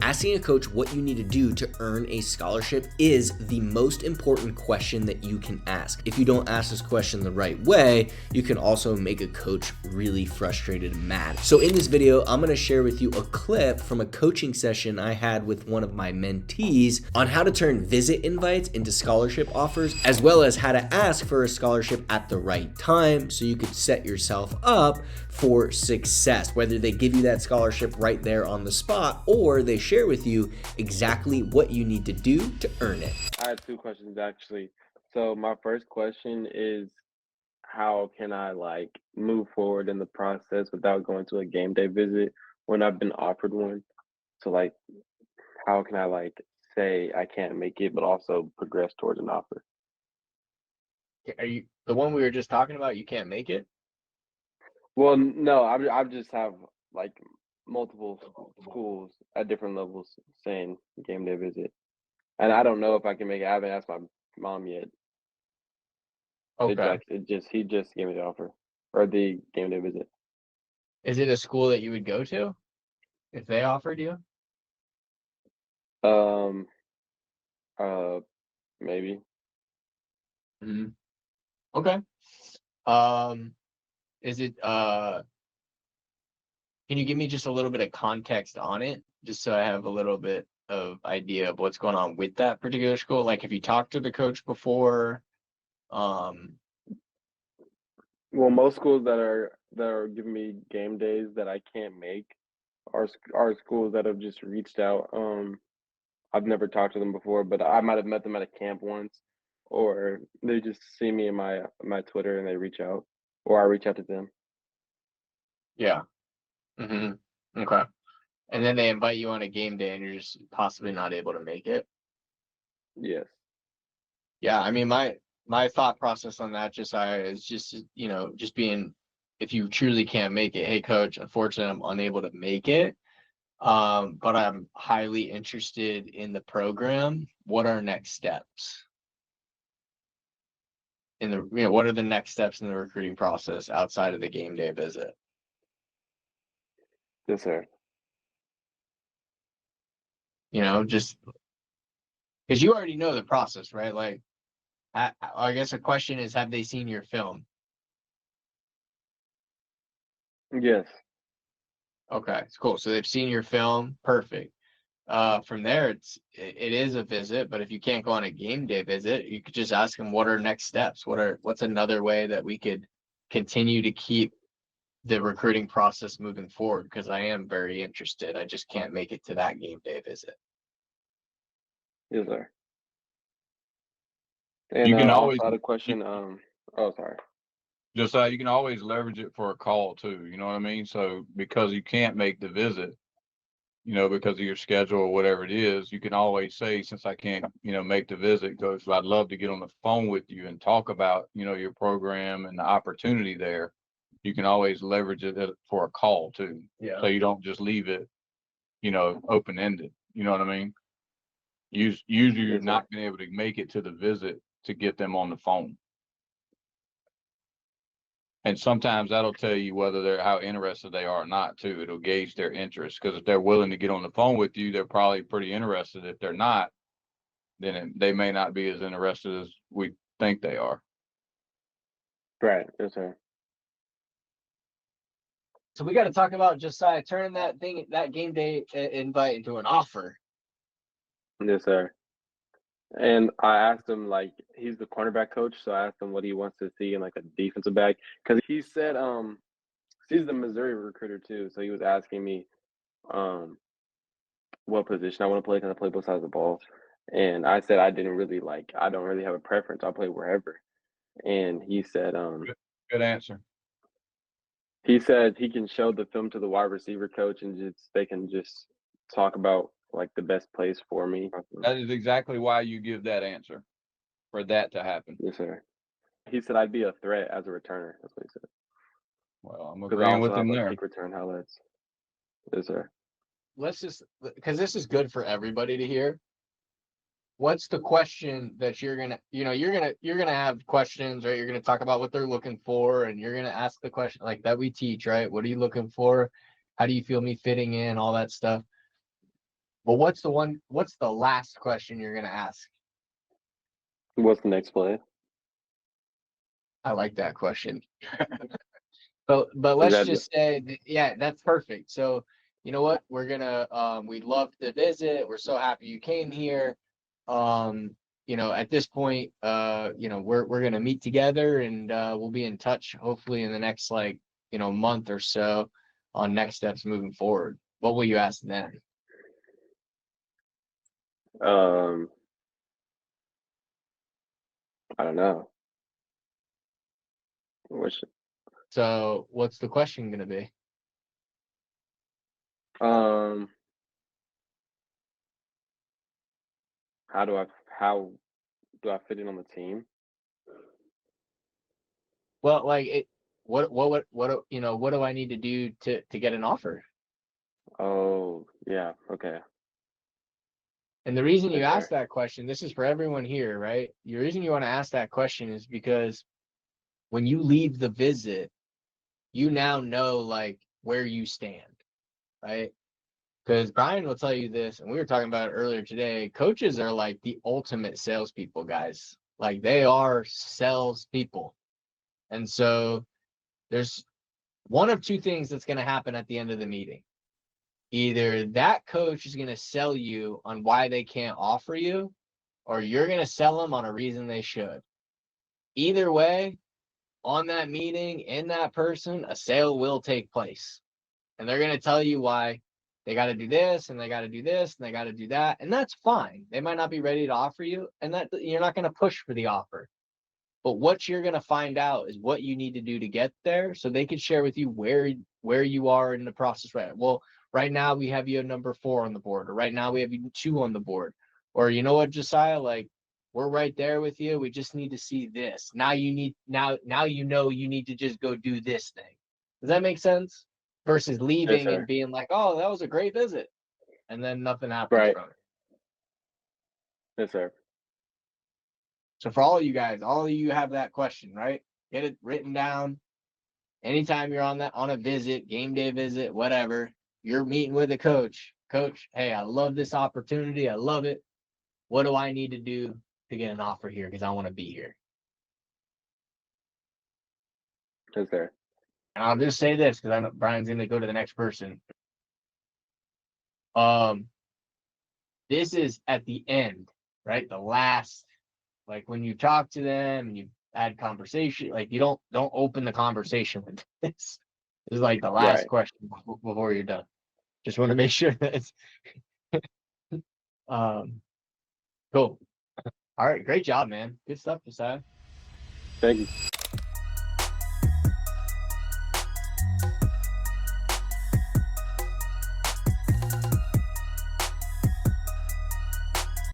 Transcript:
Asking a coach what you need to do to earn a scholarship is the most important question that you can ask. If you don't ask this question the right way, you can also make a coach really frustrated and mad. So in this video, I'm gonna share with you a clip from a coaching session I had with one of my mentees on how to turn visit invites into scholarship offers, as well as how to ask for a scholarship at the right time so you could set yourself up for success, whether they give you that scholarship right there on the spot or they share with you exactly what you need to do to earn it. I had two questions actually. So my first question is, how can I move forward in the process without going to a game day visit when I've been offered one? So how can I say I can't make it but also progress towards an offer? Are you the one we were just talking about? You can't make it? Well, no, I just have like multiple schools at different levels saying game day visit, and I don't know if I can make it. I haven't asked my mom yet. Okay. He just gave me the offer or the game day visit. Is it a school that you would go to if they offered you? Um, uh, maybe. Mhm. Okay. Um, is it can you give me just a little bit of context on it, just so I have a little bit of idea of what's going on with that particular school? Like, have you talked to the coach before? Um, Well, most schools that are giving me game days that I can't make are schools that have just reached out. I've never talked to them before, but I might have met them at a camp once, or they just see me in my Twitter and they reach out, or I reach out to them. yeah. hmm Okay. And then they invite you on a game day and you're just possibly not able to make it. Yes. Yeah, I mean, my thought process on that is just, just being, if you truly can't make it, hey coach, unfortunately I'm unable to make it. But I'm highly interested in the program. What are next steps what are the next steps in the recruiting process outside of the game day visit? Yes, sir. Just because you already know the process, right? Like, I guess a question is, have they seen your film? Yes. Okay, it's cool. So they've seen your film. Perfect. From there, it is a visit, but if you can't go on a game day visit, you could just ask them what are next steps. What's another way that we could continue to keep the recruiting process moving forward? Because I am very interested. I just can't make it to that game day visit. Yes, sir. And You can also always I had a question. Oh, sorry. just you can always leverage it for a call too. You know what I mean? So because you can't make the visit, because of your schedule or whatever it is, you can always say, since I can't, make the visit, Coach, I'd love to get on the phone with you and talk about, your program and the opportunity there. You can always leverage it for a call too. Yeah. So you don't just leave it, open ended. You know what I mean? Usually you're Yes, sir. not being able to make it to the visit to get them on the phone. And sometimes that'll tell you whether they're how interested they are or not too. It'll gauge their interest, because if they're willing to get on the phone with you, they're probably pretty interested. If they're not, then they may not be as interested as we think they are. Right. Yes, sir. So we got to talk about Josiah turning that game day invite into an offer. Yes, sir. And I asked him, he's the cornerback coach, so I asked him what he wants to see in a defensive back, because he said he's the Missouri recruiter too, so he was asking me um what position I want to play, because I play both sides of the ball, and I said I don't really have a preference. I'll play wherever. And Good answer. he said he can show the film to the wide receiver coach, and they can just talk about the best place for me. That is exactly why you give that answer, for that to happen. Yes, sir. He said I'd be a threat as a returner. That's what he said. Well, I'm Because I agreeing also with have him there. kick return highlights. Yes, sir. Let's just, because this is good for everybody to hear. What's the question that you're gonna have questions, right? You're gonna talk about what they're looking for, and you're gonna ask the question like that we teach, right? What are you looking for? How do you feel me fitting in? All that stuff. But what's the last question you're gonna ask? What's the next play? I like that question. But Is let's that just say, yeah, that's perfect. So you know what? We're gonna we'd love to visit. We're so happy you came here. You know, at this point, you know, we're gonna meet together and we'll be in touch hopefully in the next month or so on next steps moving forward. What will you ask then? I don't know. Which So what's the question gonna be? how do I fit in on the team? Well, what you know, what do I need to do to get an offer? Oh, yeah, okay. And the reason you Yes, ask sir. that question, this is for everyone here, right? The reason you want to ask that question is because when you leave the visit, you now know like where you stand, right? Because Brian will tell you this, and we were talking about it earlier today. Coaches are like the ultimate salespeople, guys. Like they are salespeople. And so there's one of two things that's going to happen at the end of the meeting. Either that coach is going to sell you on why they can't offer you, or you're going to sell them on a reason they should. Either way, on that meeting, in that person, a sale will take place. And they're going to tell you why they got to do this and they got to do this and they got to do that. And that's fine. They might not be ready to offer you, and that you're not going to push for the offer. But what you're going to find out is what you need to do to get there so they can share with you where you are in the process. Right. Well, right now we have you at number 4 on the board, or right now we have you 2 on the board. Or you know what, Josiah, like we're right there with you. We just need to see this. Now you know you need to just go do this thing. Does that make sense? Versus Yes, leaving and sir. being like, oh, that was a great visit. And then nothing happens Right. from it. Yes, sir. So for all of you have that question, right? Get it written down. Anytime you're on a visit, game day visit, whatever, you're meeting with a coach. Coach, hey, I love this opportunity. I love it. What do I need to do to get an offer here? Because I want to be here. Yes, sir. And I'll just say this because I know Brian's going to go to the next person. This is at the end, right? The last, like when you talk to them and you add conversation, like you don't open the conversation with this. This is like the last Right. question before you're done. Just want to make sure that it's cool. All right, great job, man. Good stuff, Josiah. Thank you.